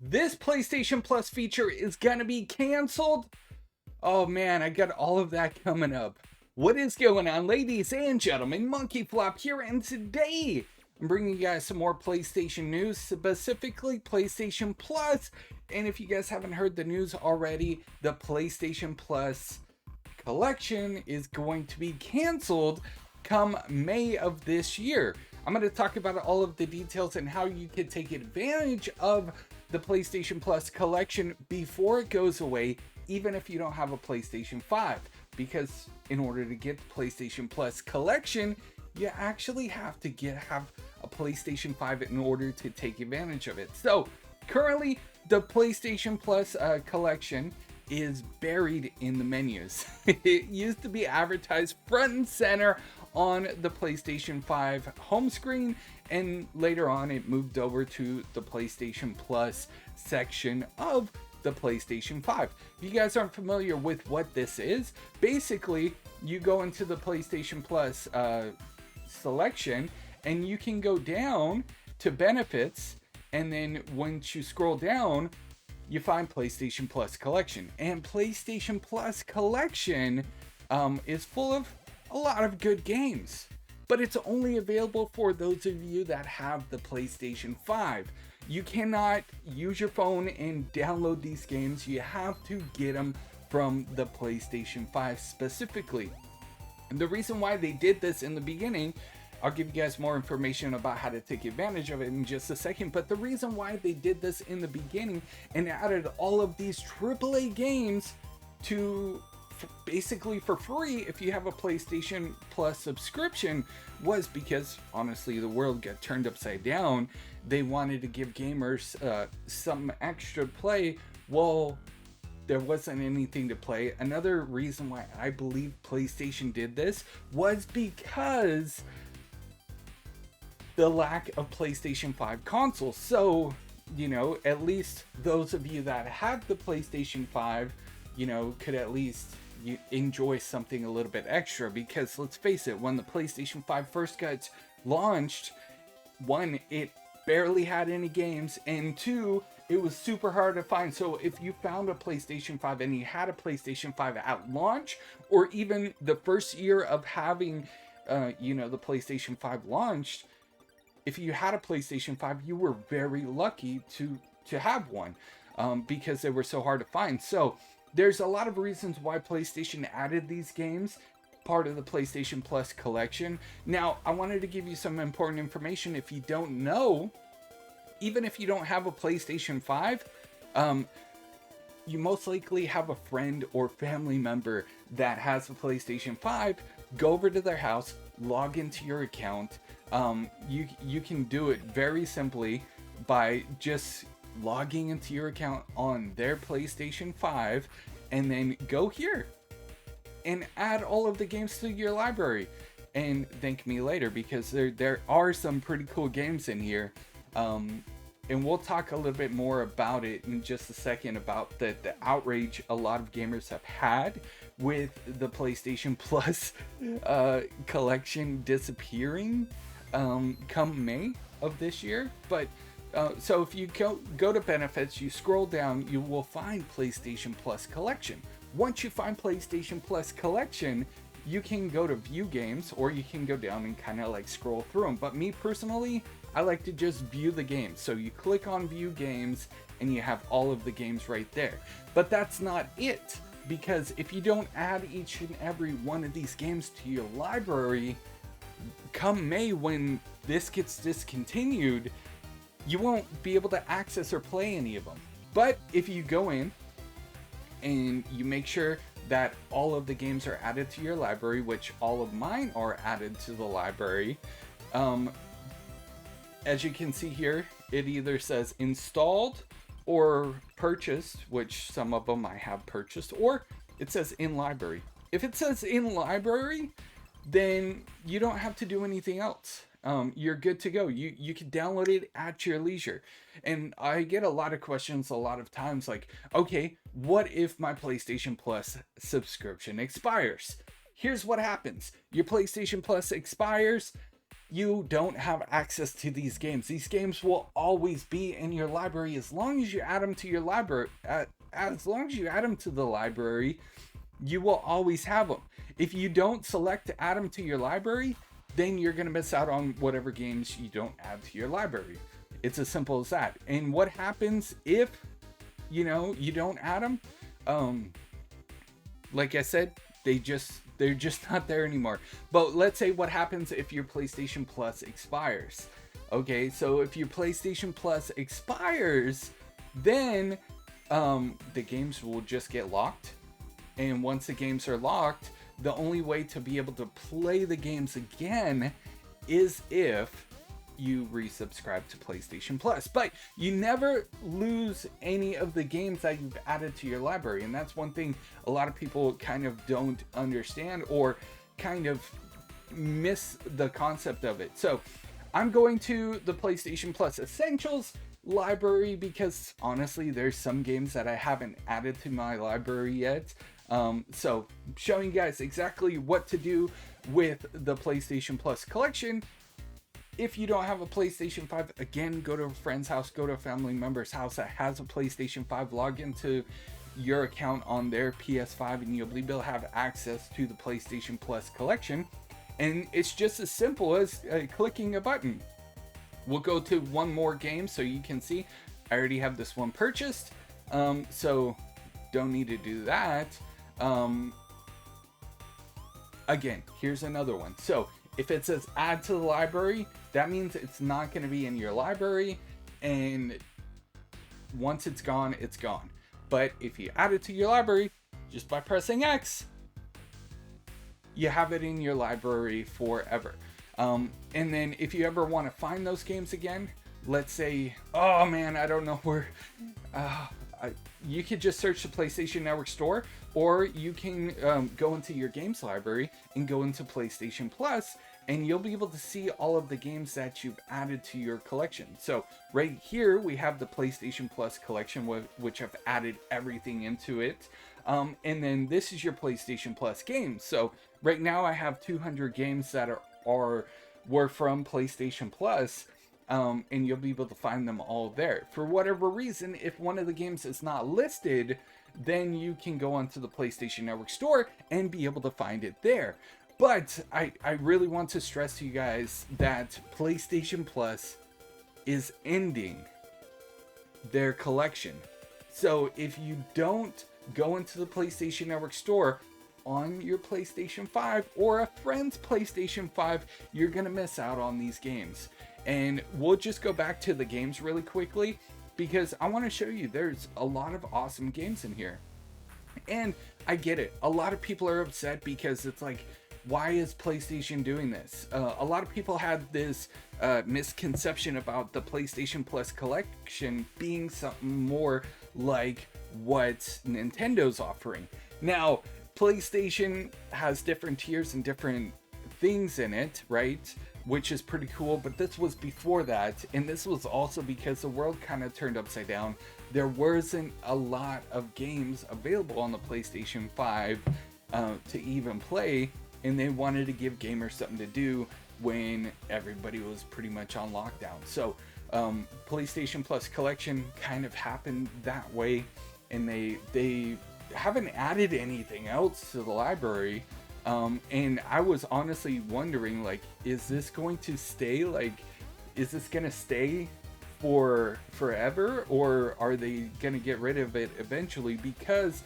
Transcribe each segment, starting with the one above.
This PlayStation Plus feature is gonna be canceled. Oh man, I got all of that coming up. What is going on, ladies and gentlemen? MonkeyFlop here, and today I'm bringing you guys some more PlayStation news, specifically PlayStation Plus. And if you guys haven't heard the news already, the PlayStation Plus collection is going to be canceled come May of this year. I'm going to talk about all of the details and how you can take advantage of the PlayStation Plus collection before it goes away, even if you don't have a PlayStation 5. Because in order to get the PlayStation Plus collection, you actually have to have a PlayStation 5 in order to take advantage of it. So currently, the PlayStation Plus collection is buried in the menus. It used to be advertised front and center on the PlayStation 5 home screen, and later on it moved over to the PlayStation Plus section of the PlayStation 5. If you guys aren't familiar with what this is, basically you go into the PlayStation Plus selection and you can go down to benefits, and then once you scroll down you find PlayStation Plus collection, and PlayStation Plus collection is full of a lot of good games, but it's only available for those of you that have the PlayStation 5. You cannot use your phone and download these games. You have to get them from the PlayStation 5 specifically. And the reason why they did this in the beginning, I'll give you guys more information about how to take advantage of it in just a second, but the reason why they did this in the beginning and added all of these AAA games to basically for free if you have a PlayStation Plus subscription was because honestly the world got turned upside down. They wanted to give gamers some extra play. Well, there wasn't anything to play. Another reason why I believe PlayStation did this was because the lack of PlayStation 5 consoles. So, you know, at least those of you that have the PlayStation 5, you know, could at least enjoy something a little bit extra, because let's face it, when the PlayStation 5 first got launched, one, it barely had any games, and two, it was super hard to find. So if you found a PlayStation 5 and you had a PlayStation 5 at launch, or even the first year of having you know, the PlayStation 5 launched, if you had a PlayStation 5, you were very lucky to have one, because they were so hard to find. So there's a lot of reasons why PlayStation added these games, part of the PlayStation Plus collection. Now, I wanted to give you some important information. If you don't know, even if you don't have a PlayStation 5, you most likely have a friend or family member that has a PlayStation 5. Go over to their house, log into your account. You can do it very simply by just logging into your account on their PlayStation 5, and then go here and add all of the games to your library and thank me later, because there are some pretty cool games in here. And we'll talk a little bit more about it in just a second, about the outrage a lot of gamers have had with the PlayStation Plus collection disappearing come May of this year. But so if you go to benefits, you scroll down, you will find PlayStation Plus collection. Once you find PlayStation Plus collection, you can go to view games, or you can go down and kind of like scroll through them. But me personally, I like to just view the games. So you click on view games and you have all of the games right there. But that's not it, because if you don't add each and every one of these games to your library, come May when this gets discontinued, you won't be able to access or play any of them. But if you go in and you make sure that all of the games are added to your library, which all of mine are added to the library, as you can see here, it either says installed or purchased, which some of them I have purchased, or it says in library. If it says in library, then you don't have to do anything else. You're good to go. You can download it at your leisure. And I get a lot of questions a lot of times like, okay, what if my PlayStation Plus subscription expires? Here's what happens. Your PlayStation Plus expires. you don't have access to these games. These games will always be in your library as long as you add them to your library. As long as you add them to the library, you will always have them. If you don't select to add them to your library, then you're going to miss out on whatever games you don't add to your library. It's as simple as that. And what happens if, you don't add them? Like I said, they're just not there anymore. But let's say what happens if your PlayStation Plus expires. Okay, so if your PlayStation Plus expires, then the games will just get locked. And once the games are locked, the only way to be able to play the games again is if you resubscribe to PlayStation Plus. But you never lose any of the games that you've added to your library. And that's one thing a lot of people kind of don't understand, or kind of miss the concept of it. So I'm going to the PlayStation Plus Essentials library because honestly, there's some games that I haven't added to my library yet. So showing you guys exactly what to do with the PlayStation Plus collection. If you don't have a PlayStation 5, again, go to a friend's house, go to a family member's house that has a PlayStation 5, log into your account on their PS5, and you'll be able to have access to the PlayStation Plus collection. And it's just as simple as clicking a button. We'll go to one more game so you can see. I already have this one purchased, so don't need to do that. Again, here's another one. So if it says add to the library, that means it's not going to be in your library, and once it's gone, it's gone. But if you add it to your library just by pressing X, you have it in your library forever. And then if you ever want to find those games again, let's say, oh man, I don't know where, you could just search the PlayStation Network store, or you can go into your games library and go into PlayStation Plus, and you'll be able to see all of the games that you've added to your collection. So right here we have the PlayStation Plus collection, which I've added everything into it. And then this is your PlayStation Plus games. So right now I have 200 games that were from PlayStation Plus. And you'll be able to find them all there. For whatever reason, if one of the games is not listed, then you can go onto the PlayStation Network store and be able to find it there. But I really want to stress to you guys that PlayStation Plus is ending their collection. So if you don't go into the PlayStation Network store on your PlayStation 5 or a friend's PlayStation 5, you're going to miss out on these games. And we'll just go back to the games really quickly because I want to show you there's a lot of awesome games in here. And I get it. A lot of people are upset because it's like, why is PlayStation doing this? A lot of people had this misconception about the PlayStation Plus collection being something more like what Nintendo's offering. Now, PlayStation has different tiers and different things in it, right? Which is pretty cool, but this was before that, and this was also because the world kind of turned upside down. There wasn't a lot of games available on the PlayStation 5 to even play, and they wanted to give gamers something to do when everybody was pretty much on lockdown. So PlayStation Plus collection kind of happened that way, and they haven't added anything else to the library. And I was honestly wondering, like, is this going to stay? Like, is this going to stay for forever, or are they going to get rid of it eventually? Because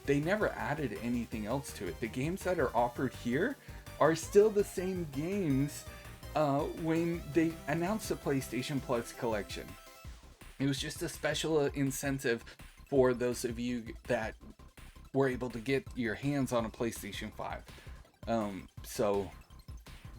they never added anything else to it. The games that are offered here are still the same games when they announced the PlayStation Plus collection. It was just a special incentive for those of you that were able to get your hands on a PlayStation 5. So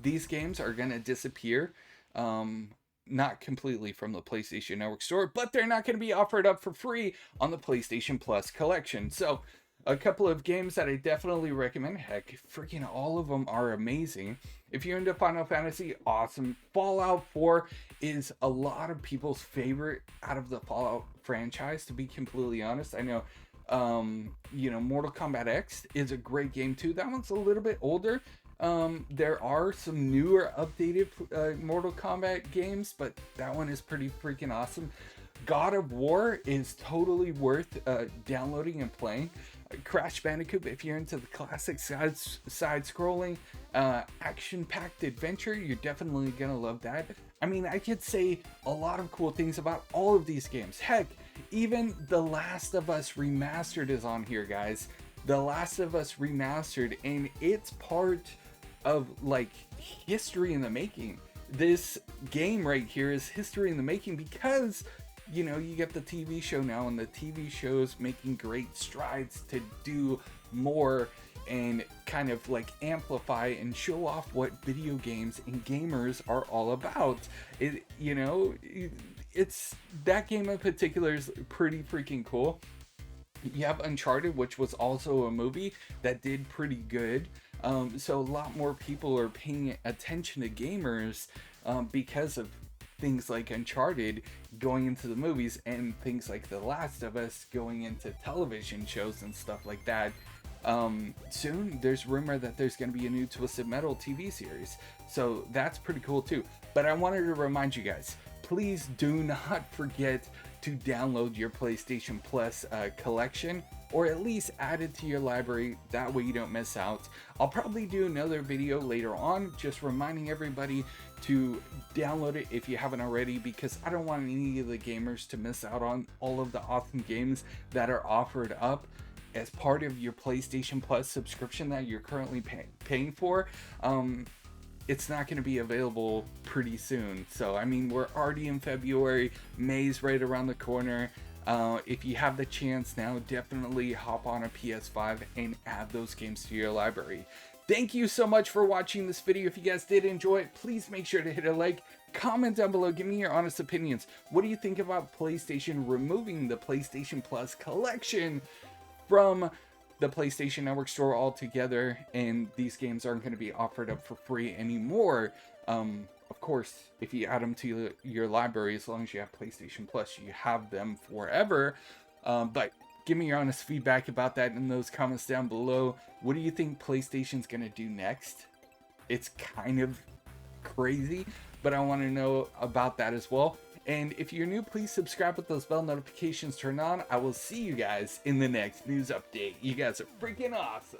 these games are going to disappear, not completely from the PlayStation Network store, but they're not going to be offered up for free on the PlayStation Plus collection. So a couple of games that I definitely recommend. Heck, freaking all of them are amazing. If you're into Final Fantasy, awesome. Fallout 4 is a lot of people's favorite out of the Fallout franchise, to be completely honest. I know Mortal Kombat X is a great game too. That one's a little bit older, There are some newer updated Mortal Kombat games, but that one is pretty freaking awesome. God of War is totally worth downloading and playing. Crash Bandicoot, if you're into the classic side-scrolling, action-packed adventure, you're definitely gonna love that. I mean, I could say a lot of cool things about all of these games. Heck, even The Last of Us Remastered is on here, guys. The Last of Us Remastered, and it's part of like history in the making. This game right here is history in the making because, you know, you get the TV show now, and the TV show's making great strides to do more and kind of like amplify and show off what video games and gamers are all about. It, you know, it's that game in particular is pretty freaking cool. You have Uncharted, which was also a movie that did pretty good. So a lot more people are paying attention to gamers because of things like Uncharted going into the movies, and things like The Last of Us going into television shows and stuff like that. Soon there's rumor that there's going to be a new Twisted Metal TV series, so that's pretty cool too. But I wanted to remind you guys, please do not forget to download your PlayStation Plus collection, or at least add it to your library. That way you don't miss out. I'll probably do another video later on just reminding everybody to download it if you haven't already, because I don't want any of the gamers to miss out on all of the awesome games that are offered up as part of your PlayStation Plus subscription that you're currently paying for. It's not going to be available pretty soon. So, I mean, we're already in February. May's right around the corner. If you have the chance now, definitely hop on a PS5 and add those games to your library. Thank you so much for watching this video. If you guys did enjoy it, please make sure to hit a like, comment down below, give me your honest opinions. What do you think about PlayStation removing the PlayStation Plus collection from the PlayStation Network store altogether, and these games aren't going to be offered up for free anymore? Of course, if you add them to your library, as long as you have PlayStation Plus, you have them forever. But give me your honest feedback about that in those comments down below. What do you think PlayStation's going to do next? It's kind of crazy, but I want to know about that as well. And if you're new, please subscribe with those bell notifications turned on. I will see you guys in the next news update. You guys are freaking awesome.